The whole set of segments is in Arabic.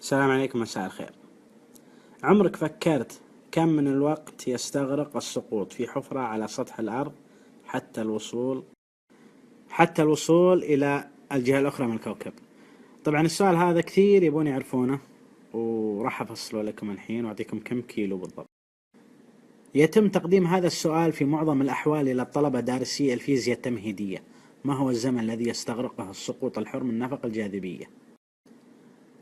السلام عليكم، مساء الخير. عمرك فكرت كم من الوقت يستغرق السقوط في حفرة على سطح الأرض حتى الوصول إلى الجهة الأخرى من الكوكب؟ طبعا السؤال هذا كثير يبون يعرفونه، وراح أفصله لكم الحين وأعطيكم كم كيلو بالضبط. يتم تقديم هذا السؤال في معظم الأحوال إلى الطلبة دارسي الفيزياء التمهيدية: ما هو الزمن الذي يستغرقه السقوط الحر من نفق الجاذبية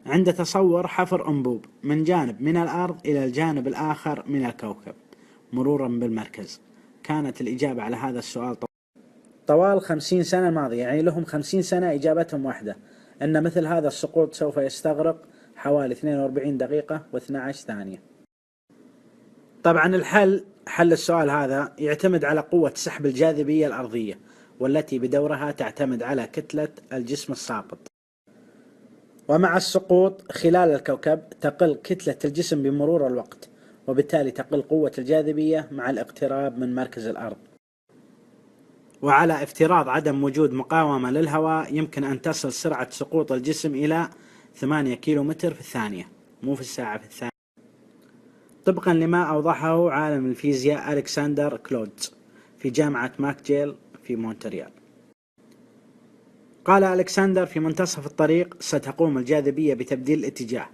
عند تصور حفر أنبوب من جانب من الأرض إلى الجانب الآخر من الكوكب مرورا بالمركز؟ كانت الإجابة على هذا السؤال طوال 50 سنة الماضية، يعني لهم 50 سنة إجابتهم واحدة، أن مثل هذا السقوط سوف يستغرق حوالي 42 دقيقة و12 ثانية. طبعا حل السؤال هذا يعتمد على قوة سحب الجاذبية الأرضية، والتي بدورها تعتمد على كتلة الجسم الساقط. ومع السقوط خلال الكوكب تقل كتلة الجسم بمرور الوقت، وبالتالي تقل قوة الجاذبية مع الاقتراب من مركز الأرض. وعلى افتراض عدم وجود مقاومة للهواء يمكن أن تصل سرعة سقوط الجسم إلى 8 كيلومتر في الثانية، مو في الساعة، في الثانية، طبقا لما أوضحه عالم الفيزياء ألكسندر كلودز في جامعة ماكجيل في مونتريال. قال ألكسندر: في منتصف الطريق ستقوم الجاذبية بتبديل الاتجاه،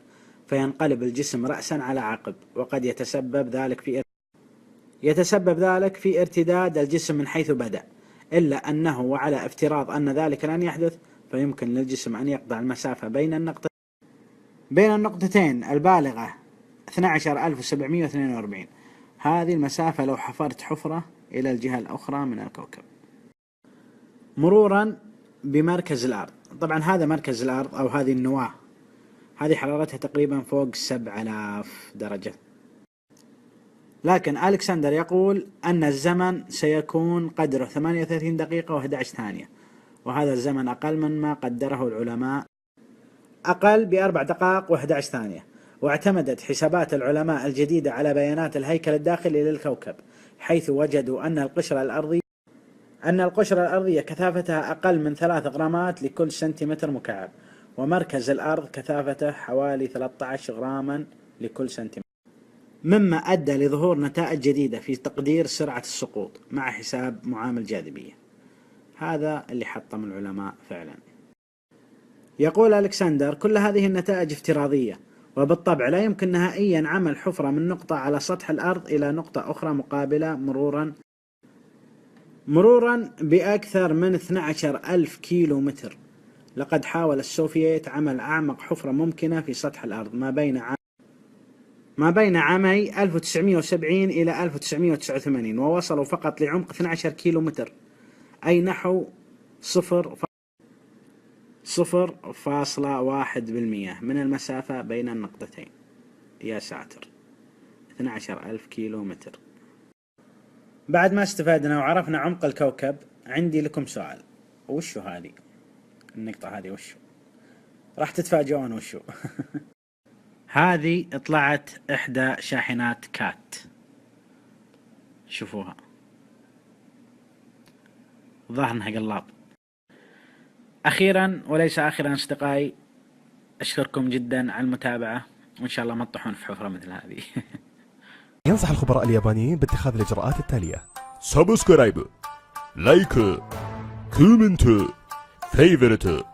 فينقلب الجسم رأسا على عقب، وقد يتسبب ذلك في ارتداد الجسم من حيث بدأ، إلا أنه وعلى افتراض أن ذلك لن يحدث فيمكن للجسم أن يقطع المسافة بين النقطتين البالغة 12742. هذه المسافة لو حفرت حفرة إلى الجهة الأخرى من الكوكب مرورا بمركز الأرض. طبعا هذا مركز الأرض أو هذه النواة، هذه حرارتها تقريبا فوق 7000 درجة، لكن ألكسندر يقول أن الزمن سيكون قدره 38 دقيقة و11 ثانية، وهذا الزمن أقل من ما قدره العلماء، أقل ب4 دقائق و11 ثانية. واعتمدت حسابات العلماء الجديدة على بيانات الهيكل الداخلي للكوكب، حيث وجدوا أن القشرة الأرضية كثافتها أقل من 3 غرامات لكل سنتيمتر مكعب، ومركز الأرض كثافته حوالي 13 غراما لكل سنتيمتر، مما أدى لظهور نتائج جديدة في تقدير سرعة السقوط مع حساب معامل جاذبية. هذا اللي حطم العلماء فعلا. يقول ألكسندر: كل هذه النتائج افتراضية، وبالطبع لا يمكن نهائيا عمل حفرة من نقطة على سطح الأرض إلى نقطة أخرى مقابلة مرورا بأكثر من 12,000 كيلو متر. لقد حاول السوفييت عمل أعمق حفرة ممكنة في سطح الأرض ما بين عامي 1970 إلى 1989، ووصلوا فقط لعمق 12 كيلو متر، أي نحو 0.1% من المسافة بين النقطتين. يا ساتر، 12,000 كيلو متر. بعد ما استفدنا وعرفنا عمق الكوكب، عندي لكم سؤال: وشو هذه النقطة؟ هذه وشو؟ راح تتفاجئون وشو. هذه طلعت إحدى شاحنات كات، شوفوها، ظاهر انها قلاب. أخيرا وليس آخرا أصدقائي، أشكركم جدا على المتابعة، وإن شاء الله ما تطيحون في حفرة مثل هذه. ينصح الخبراء اليابانيين باتخاذ الإجراءات التالية: سبسكرايب، لايك، كومنت، فيفورت.